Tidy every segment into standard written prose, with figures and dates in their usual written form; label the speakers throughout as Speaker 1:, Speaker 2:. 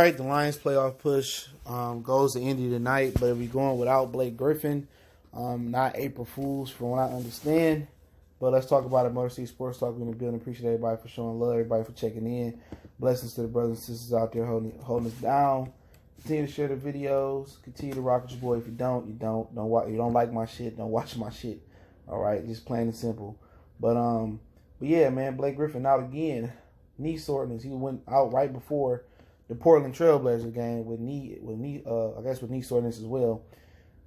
Speaker 1: right, the Lions playoff push goes to Indy tonight, but we're going without Blake Griffin. Not April Fools, from what I understand. But let's talk about it. Motor City Sports Talk. We're in the building. Appreciate everybody for showing love, everybody for checking in. Blessings to the brothers and sisters out there holding us down. Continue to share the videos. Continue to rock with your boy. If you don't, you don't. You don't like my shit, don't watch my shit. All right, just plain and simple. But yeah, man, Blake Griffin out again. Knee soreness. He went out right before the Portland Trailblazer game with knee soreness as well.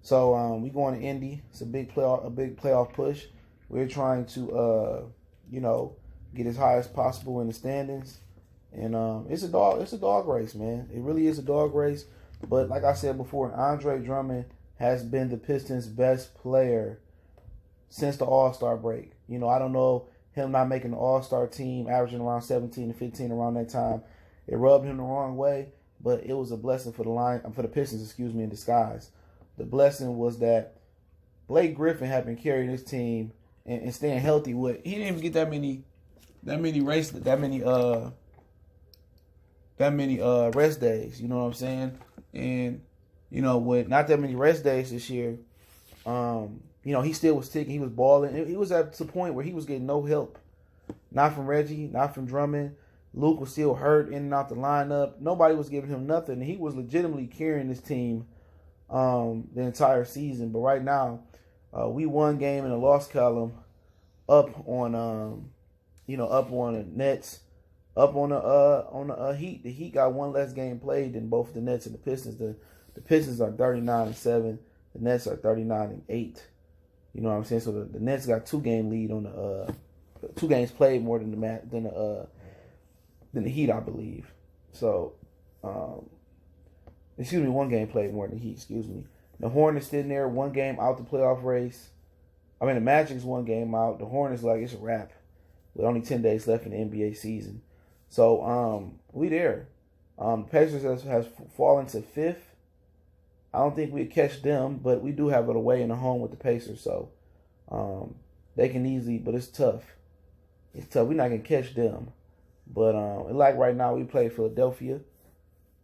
Speaker 1: So we going to Indy. It's a big playoff push. We're trying to get as high as possible in the standings. And it's a dog race, man. It really is a dog race. But like I said before, Andre Drummond has been the Pistons' best player since the All-Star break. I don't know him not making the All-Star team, averaging around 17 to 15 around that time. It rubbed him the wrong way, but it was a blessing for the Pistons, in disguise. The blessing was that Blake Griffin had been carrying his team and staying healthy. He didn't even get that many rest days. You know what I'm saying? And with not that many rest days this year, he still was ticking. He was balling. He was at the point where he was getting no help, not from Reggie, not from Drummond. Luke was still hurt in and out the lineup. Nobody was giving him nothing. He was legitimately carrying this team the entire season. But right now, we won game in the loss column, up on the Nets, up on the Heat. The Heat got one less game played than both the Nets and the Pistons. The Pistons are 39-7. The Nets are 39-8. You know what I'm saying? So the Nets got 2-game lead on the 2 games played more than the Heat, I believe. So, 1 game played more than the Heat. Excuse me. The Hornets sitting there, 1 game out the playoff race. I mean, the Magic's 1 game out. The Hornets it's a wrap with only 10 days left in the NBA season. So, we there. Pacers has fallen to 5th. I don't think we'd catch them, but we do have it away and a home with the Pacers. So, they can easily, but it's tough. It's tough. We're not going to catch them. But like right now, we play Philadelphia.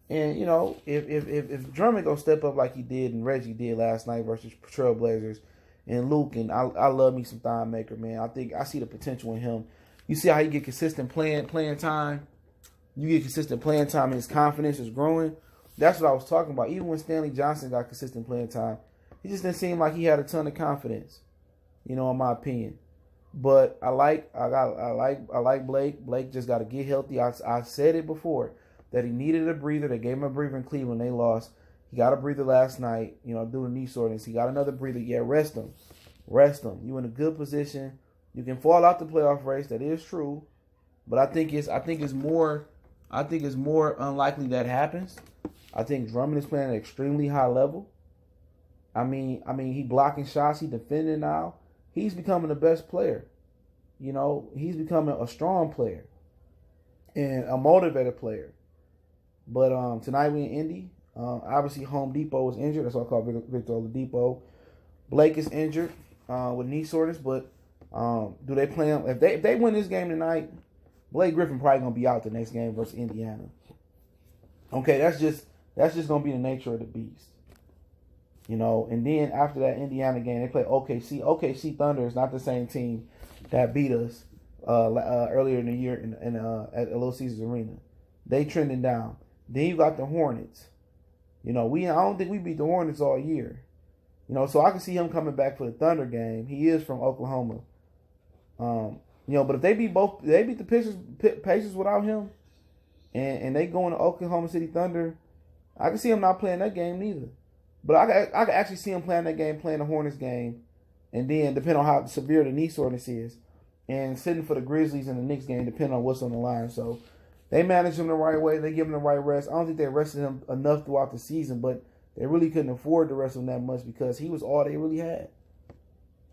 Speaker 1: And, if Drummond going to step up like he did and Reggie did last night versus Trailblazers and Luke, and I love me some Thon Maker, man. I see the potential in him. You see how he get consistent playing time. You get consistent playing time and his confidence is growing. That's what I was talking about. Even when Stanley Johnson got consistent playing time, he just didn't seem like he had a ton of confidence, in my opinion. But I like Blake. Blake just got to get healthy. I said it before that he needed a breather. They gave him a breather in Cleveland. They lost. He got a breather last night, due to knee soreness. He got another breather. Yeah, rest him. Rest him. You in a good position. You can fall out the playoff race. That is true. But I think it's more unlikely that happens. I think Drummond is playing at an extremely high level. I mean, he blocking shots. He defending now. He's becoming the best player. He's becoming a strong player and a motivated player. But tonight we in Indy. Obviously, Home Depot is injured. That's why I call Victor Oladipo. Blake is injured with knee soreness. But do they play him? If they win this game tonight, Blake Griffin probably gonna be out the next game versus Indiana. Okay, that's just gonna be the nature of the beast. And then after that Indiana game, they play OKC. OKC Thunder is not the same team that beat us earlier in the year at Little Caesars Arena. They trending down. Then you got the Hornets. I don't think we beat the Hornets all year. So I can see him coming back for the Thunder game. He is from Oklahoma. But if they beat the Pacers without him, and they go into Oklahoma City Thunder, I can see him not playing that game neither. But I can actually see him playing that game, playing the Hornets game, and then depending on how severe the knee soreness is, and sitting for the Grizzlies and the Knicks game, depending on what's on the line. So they manage him the right way. They give him the right rest. I don't think they rested him enough throughout the season, but they really couldn't afford to rest him that much because he was all they really had.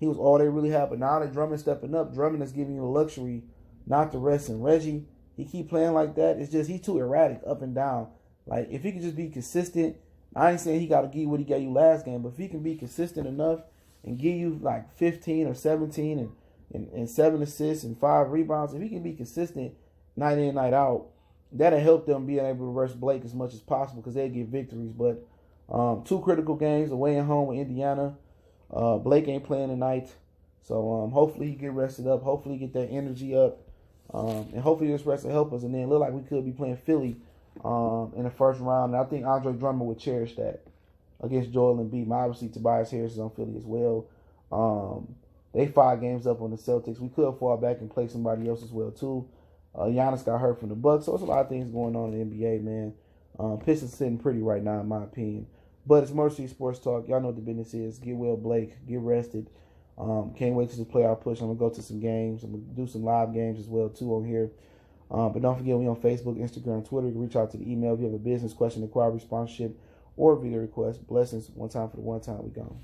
Speaker 1: He was all they really had. But now that Drummond's stepping up, Drummond is giving you the luxury not to rest him. Reggie, he keep playing like that. It's just he's too erratic up and down. Like if he could just be consistent. I ain't saying he got to give you what he gave you last game, but if he can be consistent enough and give you like 15 or 17 and 7 assists and 5 rebounds, if he can be consistent night in, night out, that'll help them being able to rush Blake as much as possible because they get victories. But 2 critical games away and home with Indiana. Blake ain't playing tonight, so hopefully he get rested up. Hopefully he get that energy up, and hopefully this rest will help us. And then look like we could be playing Philly in the first round. And I think Andre Drummond would cherish that against Joel Embiid. Obviously Tobias Harris is on Philly as well. They 5 games up on the Celtics. We could fall back and play somebody else as well too. Giannis got hurt from the Bucks, so it's a lot of things going on in the NBA, man. Pistons sitting pretty right now, in my opinion. But it's Motor City Sports Talk. Y'all know what the business is. Get well, Blake. Get rested. Can't wait to the playoff push. I'm going to go to some games. I'm going to do some live games as well, too, on here. But don't forget, we on Facebook, Instagram, Twitter. You can reach out to the email if you have a business question, inquiry, sponsorship, or video request. Blessings. One time for the one time. We gone.